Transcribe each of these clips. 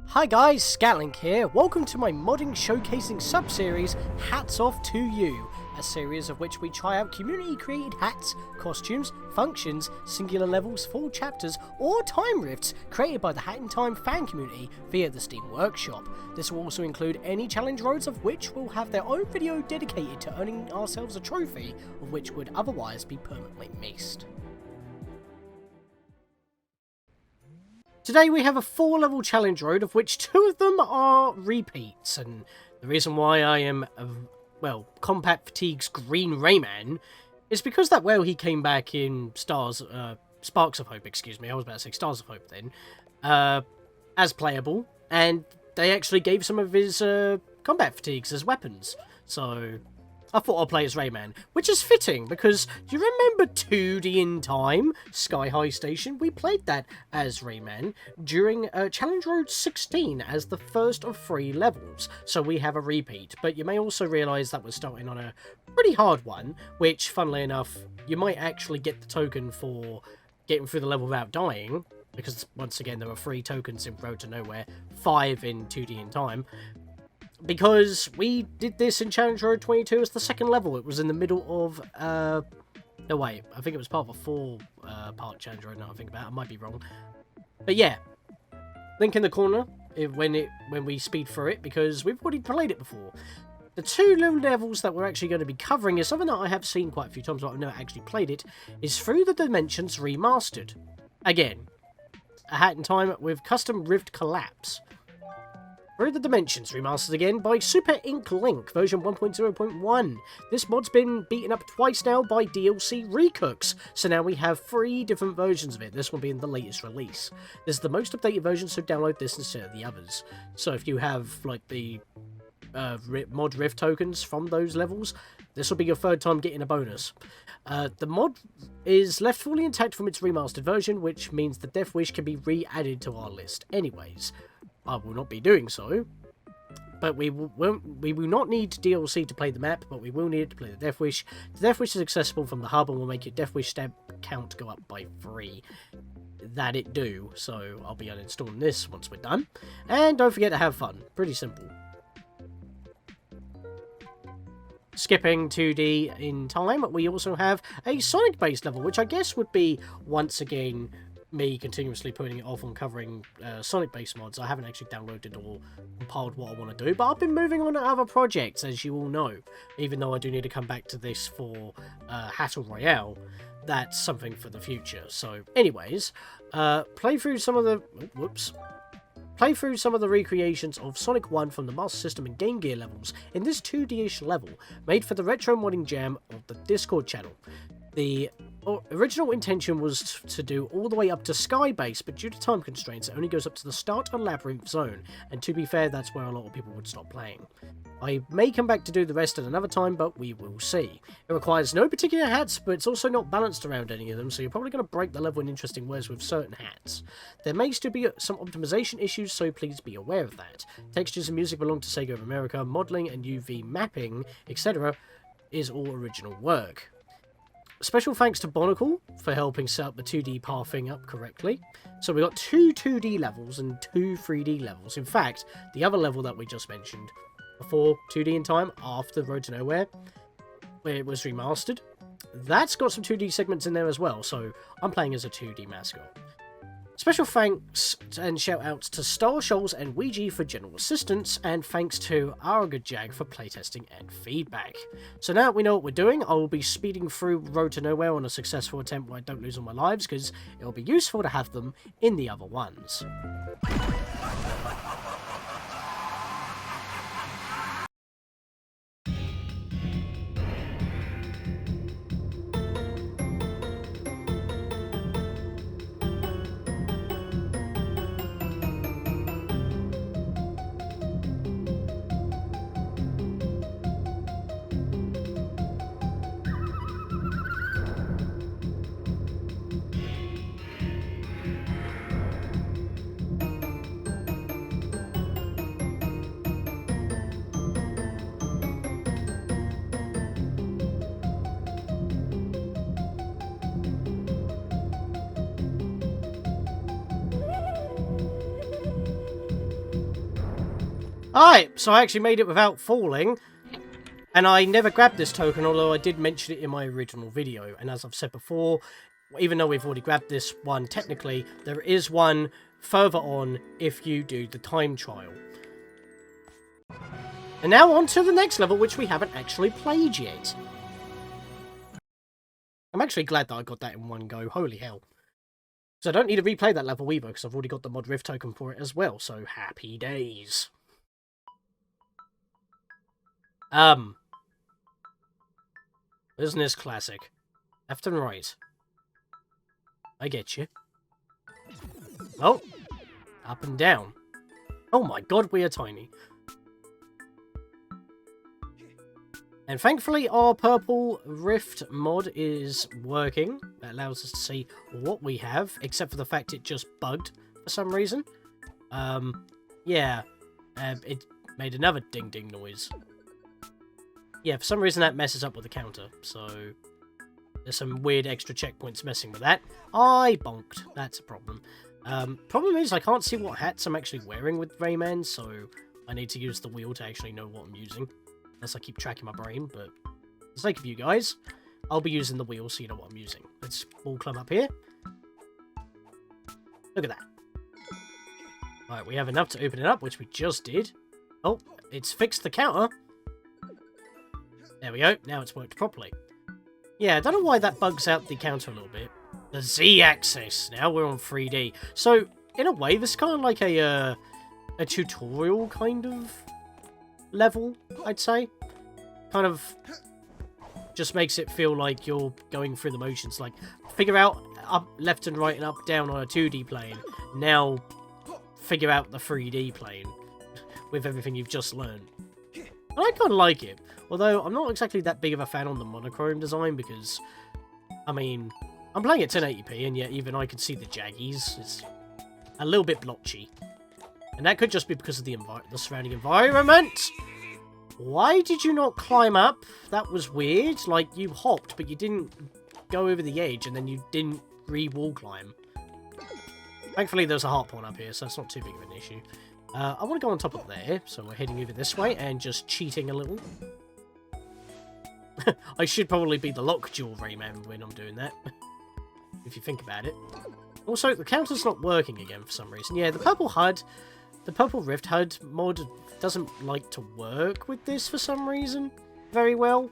Hi guys, Scatlink here. Welcome to my modding showcasing sub-series, Hats Off to You, a series of which we try out community-created hats, costumes, functions, singular levels, full chapters, or time rifts created by the Hat in Time fan community via the Steam Workshop. This will also include any challenge roads of which will have their own video dedicated to earning ourselves a trophy, of which would otherwise be permanently missed. Today we have a 4-level challenge road, of which 2 of them are repeats, and the reason why I am, Combat Fatigue's Green Rayman is because that he came back in Sparks of Hope, excuse me, I was about to say Stars of Hope then, as playable, and they actually gave some of his Combat Fatigues as weapons, so I thought I'd play as Rayman, which is fitting, because do you remember 2D in Time, Sky High Station? We played that as Rayman during Challenge Road 16 as the first of 3 levels, so we have a repeat. But you may also realise that we're starting on a pretty hard one, which, funnily enough, you might actually get the token for getting through the level without dying, because, once again, there are 3 tokens in Road to Nowhere, 5 in 2D in Time. Because we did this in Challenge Road 22 as the 2nd level. It was in the middle of, no wait, I think it was part of a 4-part Challenge Road now I think about it. I might be wrong. But yeah, link in the corner when we speed through it, because we've already played it before. The 2 little levels that we're actually going to be covering is something that I have seen quite a few times, but I've never actually played it, is Through the Dimensions Remastered. Again, a Hat in Time with custom Rift Collapse. Through the Dimensions Remastered again by Super Ink Link, version 1.0.1. This mod's been beaten up twice now by DLC recooks, so now we have 3 different versions of it, this one being the latest release. This is the most updated version, so download this instead of the others. So if you have, like, the mod Rift tokens from those levels, this will be your 3rd time getting a bonus. The mod is left fully intact from its remastered version, which means the Death Wish can be re-added to our list anyways. I will not be doing so, but we will not need DLC to play the map, but we will need it to play the Death Wish. The Death Wish is accessible from the hub and will make your Death Wish stamp count go up by 3. That it do, so I'll be uninstalling this once we're done. And don't forget to have fun. Pretty simple. Skipping 2D in Time, we also have a Sonic-based level, which I guess would be, once again, me continuously putting it off on covering Sonic-based mods. I haven't actually downloaded or compiled what I want to do, but I've been moving on to other projects, as you all know. Even though I do need to come back to this for Battle Royale, that's something for the future. So, anyways, play through some of the recreations of Sonic 1 from the Master System and Game Gear levels in this 2D-ish level, made for the Retro Modding Jam of the Discord channel. The original intention was to do all the way up to Sky Base, but due to time constraints, it only goes up to the start of Labyrinth Zone, and to be fair, that's where a lot of people would stop playing. I may come back to do the rest at another time, but we will see. It requires no particular hats, but it's also not balanced around any of them, so you're probably going to break the level in interesting ways with certain hats. There may still be some optimization issues, so please be aware of that. Textures and music belong to Sega of America, modeling and UV mapping, etc. is all original work. Special thanks to Bandicoot for helping set up the 2D pathing up correctly. So we got 2 2D levels and 2 3D levels. In fact, the other level that we just mentioned, before 2D in Time, after Road to Nowhere, where it was remastered, that's got some 2D segments in there as well, so I'm playing as a 2D mascot. Special thanks and shout-outs to Star Shoals and Ouija for general assistance, and thanks to Argajag for playtesting and feedback. So now we know what we're doing, I will be speeding through Road to Nowhere on a successful attempt where I don't lose all my lives, because it will be useful to have them in the other ones. Alright, so I actually made it without falling. And I never grabbed this token, although I did mention it in my original video. And as I've said before, even though we've already grabbed this one, technically, there is one further on if you do the time trial. And now on to the next level, which we haven't actually played yet. I'm actually glad that I got that in one go. Holy hell. So I don't need to replay that level either, because I've already got the mod rift token for it as well. So happy days. Isn't this classic? Left and right. I get you. Oh, up and down. Oh my god, we are tiny. And thankfully our purple rift mod is working. That allows us to see what we have, except for the fact it just bugged for some reason. Yeah, it made another ding ding noise. Yeah, for some reason that messes up with the counter, so there's some weird extra checkpoints messing with that. I bonked. That's a problem. Problem is I can't see what hats I'm actually wearing with Rayman, so I need to use the wheel to actually know what I'm using. Unless I keep tracking my brain, but for the sake of you guys, I'll be using the wheel so you know what I'm using. Let's all climb up here. Look at that. Alright, we have enough to open it up, which we just did. Oh, it's fixed the counter. There we go, now it's worked properly. Yeah, I don't know why that bugs out the counter a little bit. The Z-axis, now we're on 3D. So, in a way, this is kind of like a tutorial kind of level, I'd say. Kind of just makes it feel like you're going through the motions. Like, figure out up, left and right and up, down on a 2D plane. Now, figure out the 3D plane with everything you've just learned. And I kind of like it. Although, I'm not exactly that big of a fan on the monochrome design because, I mean, I'm playing at 1080p and yet even I can see the jaggies. It's a little bit blotchy. And that could just be because of the surrounding environment. Why did you not climb up? That was weird. Like, you hopped, but you didn't go over the edge and then you didn't re-wall climb. Thankfully, there's a heart pawn up here, so it's not too big of an issue. I want to go on top of there, so we're heading over this way and just cheating a little. I should probably be the lockjaw Rayman when I'm doing that, if you think about it. Also, the counter's not working again for some reason. Yeah, the purple HUD, the purple Rift HUD mod doesn't like to work with this for some reason very well.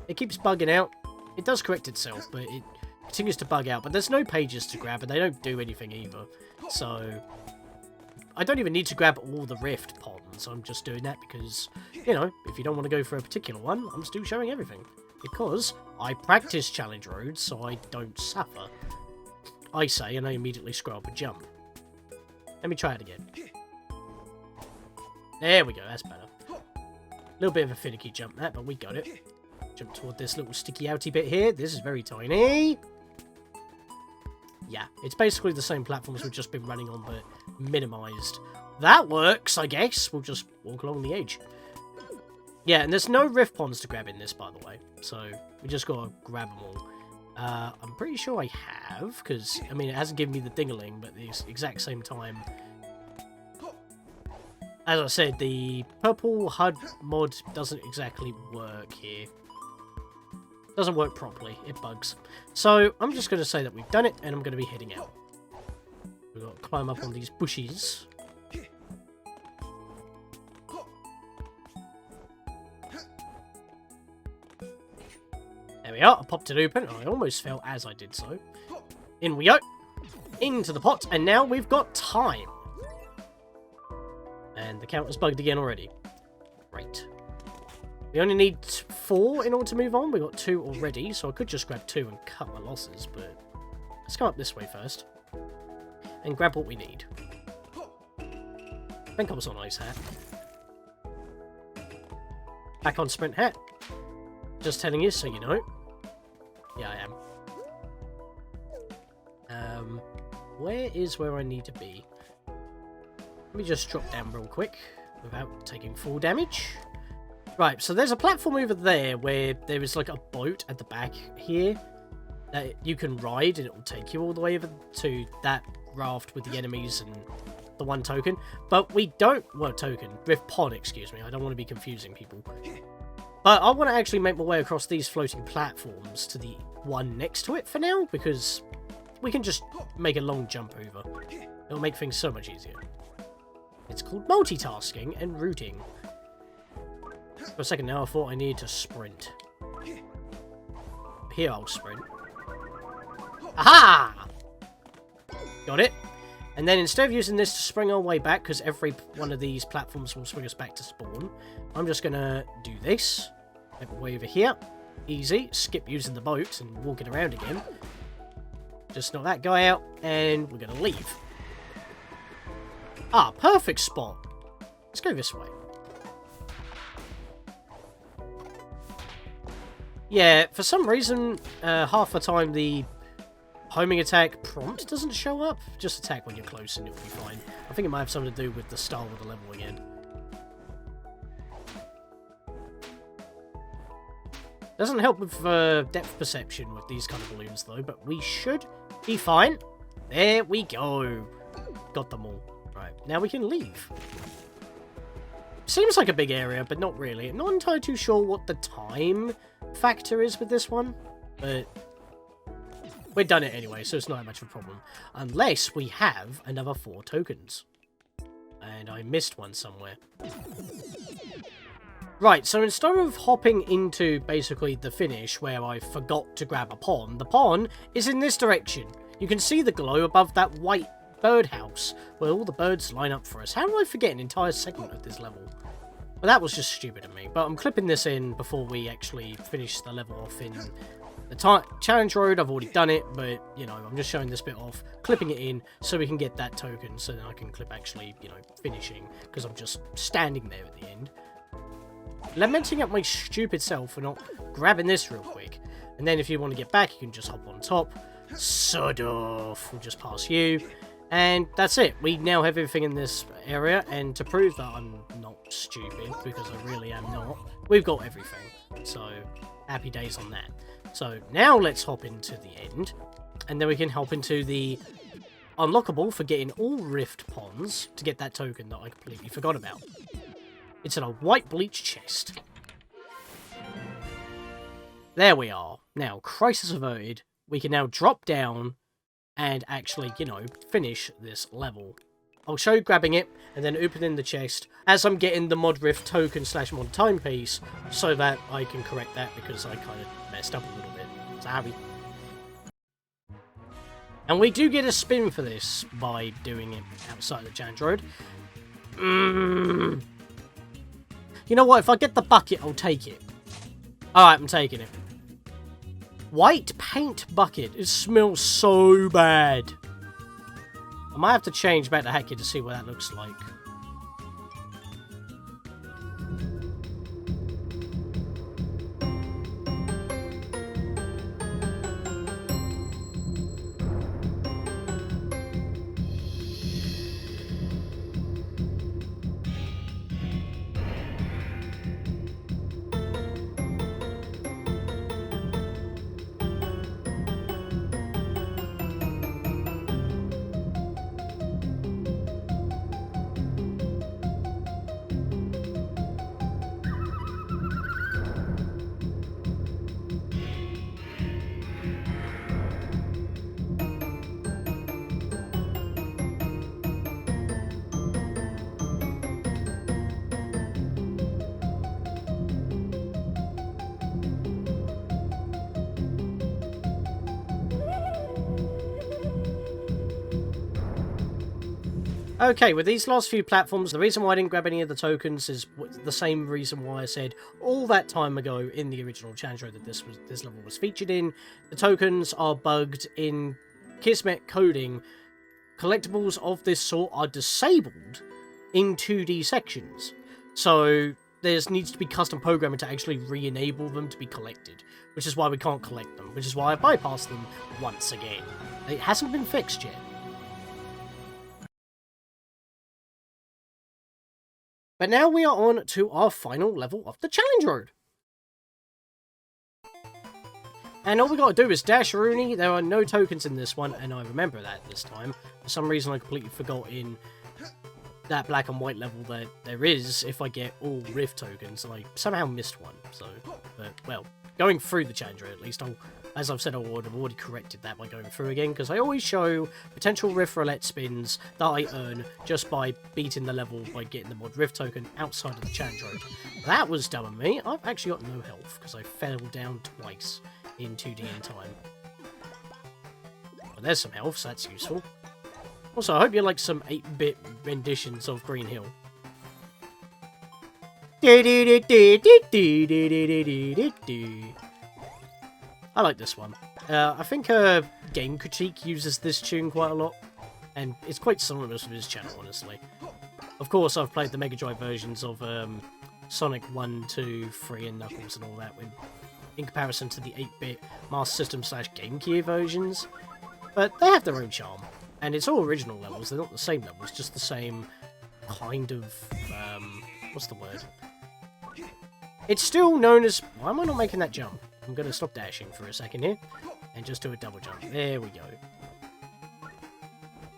It keeps bugging out. It does correct itself, but it continues to bug out. But there's no pages to grab, and they don't do anything either. So I don't even need to grab all the Rift pawns. I'm just doing that because, you know, if you don't want to go for a particular one, I'm still showing everything. Because I practice challenge roads, so I don't suffer. I say, and I immediately scroll up and jump. Let me try it again. There we go, that's better. A little bit of a finicky jump that, but we got it. Jump toward this little sticky outy bit here. This is very tiny. Yeah, it's basically the same platforms we've just been running on, but minimised. That works, I guess. We'll just walk along the edge. Yeah, and there's no rift ponds to grab in this, by the way. So, we just gotta grab them all. I'm pretty sure I have, because, I mean, it hasn't given me the ding-a-ling, but at the exact same time. As I said, the purple HUD mod doesn't exactly work here. Doesn't work properly. It bugs. So, I'm just going to say that we've done it, and I'm going to be heading out. We've got to climb up on these bushes. There we are. I popped it open. I almost fell as I did so. In we go. Into the pot, and now we've got time. And the counter's bugged again already. Great. We only need 4 in order to move on. We've got 2 already, so I could just grab 2 and cut my losses, but let's go up this way first. And grab what we need. I think I was on Ice Hat. Back on Sprint Hat. Just telling you so you know. Yeah, I am. Where is where I need to be? Let me just drop down real quick without taking full damage. Right, so there's a platform over there where there is like a boat at the back here that you can ride and it will take you all the way over to that raft with the enemies and the one token, but we don't... Well, token. Rift pod, excuse me. I don't want to be confusing people. But I want to actually make my way across these floating platforms to the one next to it for now, because we can just make a long jump over. It'll make things so much easier. It's called multitasking and routing. For a second now, I thought I needed to sprint. Here I'll sprint. Aha! Got it. And then instead of using this to spring our way back, because every one of these platforms will swing us back to spawn, I'm just going to do this. Make my way over here. Easy. Skip using the boats and walking around again. Just knock that guy out, and we're going to leave. Ah, perfect spot. Let's go this way. Yeah, for some reason, half the time the homing attack prompt doesn't show up. Just attack when you're close and it'll be fine. I think it might have something to do with the style of the level again. Doesn't help with depth perception with these kind of balloons though, but we should be fine. There we go. Got them all. Right, now we can leave. Seems like a big area, but not really. Not entirely too sure what the time factor is with this one, but we've done it anyway, so it's not that much of a problem. Unless we have another 4 tokens. And I missed one somewhere. Right, so instead of hopping into basically the finish where I forgot to grab a pond, the pond is in this direction. You can see the glow above that white birdhouse where all the birds line up for us. How did I forget an entire segment of this level? Well, that was just stupid of me, but I'm clipping this in before we actually finish the level off in the challenge road. I've already done it, but, you know, I'm just showing this bit off, clipping it in so we can get that token, so then I can clip actually, you know, finishing, because I'm just standing there at the end. Lamenting at my stupid self for not grabbing this real quick. And then if you want to get back, you can just hop on top. Sod off. We'll just pass you. And that's it. We now have everything in this area, and to prove that I'm not stupid, because I really am not, we've got everything. So, happy days on that. So, now let's hop into the end, and then we can hop into the unlockable for getting all rift ponds to get that token that I completely forgot about. It's in a white bleach chest. There we are. Now, crisis averted. We can now drop down and actually, you know, finish this level. I'll show you grabbing it and then opening the chest as I'm getting the mod rift token / mod timepiece so that I can correct that because I kind of messed up a little bit. Sorry. And we do get a spin for this by doing it outside the challenge road. You know what? If I get the bucket, I'll take it. Alright, I'm taking it. White paint bucket. It smells so bad. I might have to change back to Hacky to see what that looks like. Okay, with these last few platforms, the reason why I didn't grab any of the tokens is the same reason why I said all that time ago in the original challenge that this level was featured in. The tokens are bugged in Kismet coding. Collectibles of this sort are disabled in 2D sections. So there needs to be custom programming to actually re-enable them to be collected, which is why we can't collect them, which is why I bypassed them once again. It hasn't been fixed yet. But now we are on to our final level of the challenge road. And all we got to do is dash Rooney. There are no tokens in this one, and I remember that this time. For some reason I completely forgot in that black and white level that there is if I get all Rift tokens, and I somehow missed one, so, but, well, going through the challenger at least, as I've said, I've already corrected that by going through again, because I always show potential Rift Roulette spins that I earn just by beating the level by getting the mod Rift token outside of the challenge road. That was dumb of me. I've actually got no health, because I fell down twice in 2D in time. Well, there's some health, so that's useful. Also, I hope you like some 8-bit renditions of Green Hill. I like this one. I think Game Critique uses this tune quite a lot, and it's quite synonymous with his channel, honestly. Of course, I've played the Mega Drive versions of Sonic 1, 2, 3, and Knuckles and all that, in comparison to the 8-bit Master System / Game Gear versions, but they have their own charm. And it's all original levels, they're not the same levels, just the same kind of, what's the word? It's still known as... Why am I not making that jump? I'm going to stop dashing for a second here, and just do a double jump. There we go.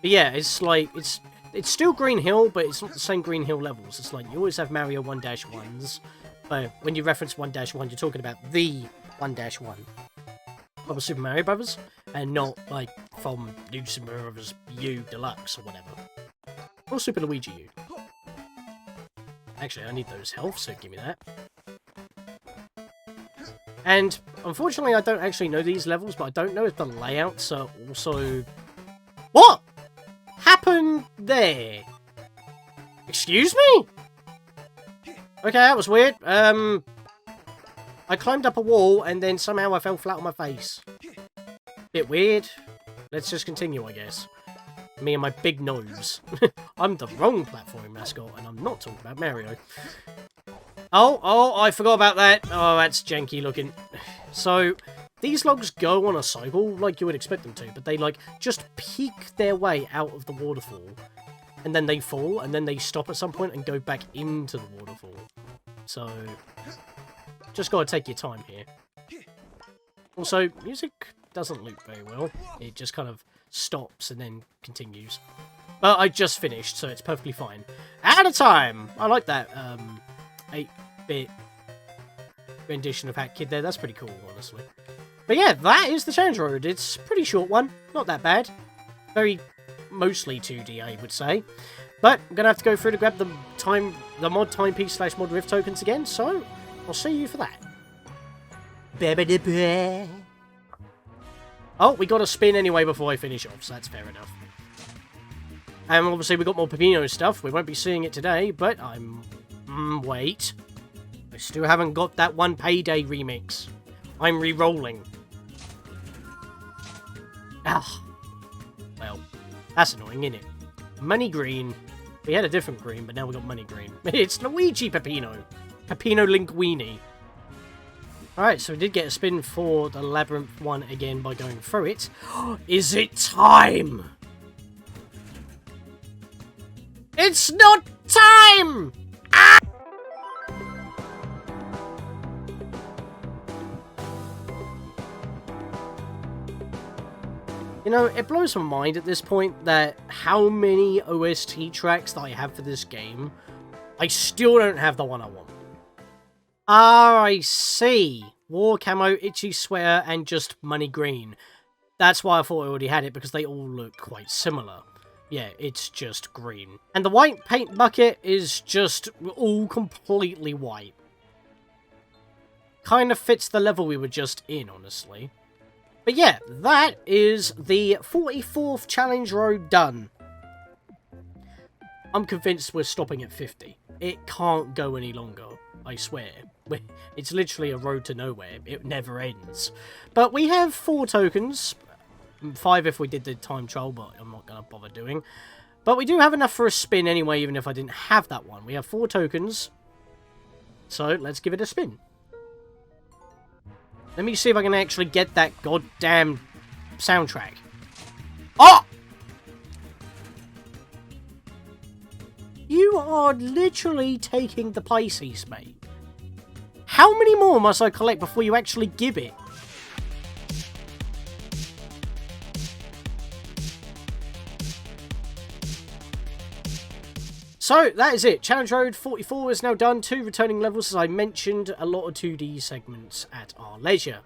But yeah, it's like, it's still Green Hill, but it's not the same Green Hill levels. It's like, you always have Mario 1-1s, but when you reference 1-1, you're talking about the 1-1. From Super Mario Brothers, and not like from New Super Mario Brothers U Deluxe or whatever, or Super Luigi U. Actually, I need those health, so give me that. And unfortunately, I don't actually know these levels, but I don't know if the layouts are also... What happened there? Excuse me? Okay, that was weird. I climbed up a wall, and then somehow I fell flat on my face. Bit weird. Let's just continue, I guess. Me and my big nose. I'm the wrong platforming mascot, and I'm not talking about Mario. Oh, I forgot about that. Oh, that's janky looking. So, these logs go on a cycle, like you would expect them to, but they, like, just peek their way out of the waterfall. And then they fall, and then they stop at some point and go back into the waterfall. So... just gotta take your time here. Also, music doesn't loop very well. It just kind of stops and then continues. But I just finished, so it's perfectly fine. Out of time! I like that 8-bit rendition of Hat Kid there. That's pretty cool, honestly. But yeah, that is the challenge road. It's a pretty short one. Not that bad. Very mostly 2D, I would say. But I'm gonna have to go through to grab the mod timepiece / mod rift tokens again, so I'll see you for that. Oh, we got a spin anyway before I finish off, so that's fair enough. And obviously we got more Peppino stuff. We won't be seeing it today, but wait. I still haven't got that one Payday remix. I'm re-rolling. Ah. Well, that's annoying, isn't it? Money green. We had a different green, but now we got money green. It's Luigi Peppino. Peppino Linguini. Alright, so we did get a spin for the Labyrinth one again by going through it. Is it time? It's not time! Ah! You know, it blows my mind at this point that how many OST tracks that I have for this game, I still don't have the one I want. Ah, I see. War camo, itchy sweater, and just money green. That's why I thought I already had it, because they all look quite similar. Yeah, it's just green. And the white paint bucket is just all completely white. Kind of fits the level we were just in, honestly. But yeah, that is the 44th challenge road done. I'm convinced we're stopping at 50. It can't go any longer, I swear. It's literally a road to nowhere. It never ends. But we have 4 tokens. 5 if we did the time trial, but I'm not going to bother doing. But we do have enough for a spin anyway, even if I didn't have that one. We have 4 tokens. So, let's give it a spin. Let me see if I can actually get that goddamn soundtrack. Oh! You are literally taking the Pisces, mate. How many more must I collect before you actually give it? So, that is it. Challenge Road 44 is now done. 2 returning levels, as I mentioned. A lot of 2D segments at our leisure.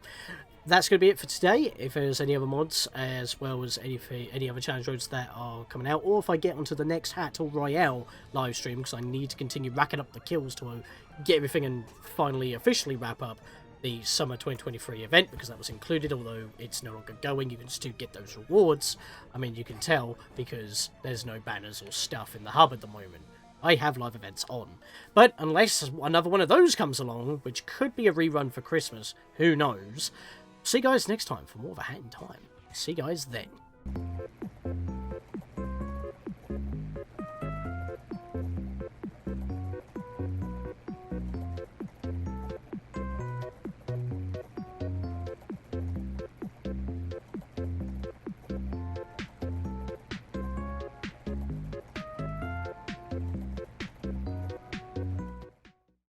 That's going to be it for today. If there's any other mods, as well as any other Challenge Roads that are coming out, or if I get onto the next Battle Royale live stream, because I need to continue racking up the kills to get everything and finally officially wrap up the Summer 2023 event, because that was included, although it's no longer going. You can still get those rewards. I mean, you can tell, because there's no banners or stuff in the hub at the moment. I have live events on. But unless another one of those comes along, which could be a rerun for Christmas, who knows. See you guys next time for more of a Hat in Time. See you guys then.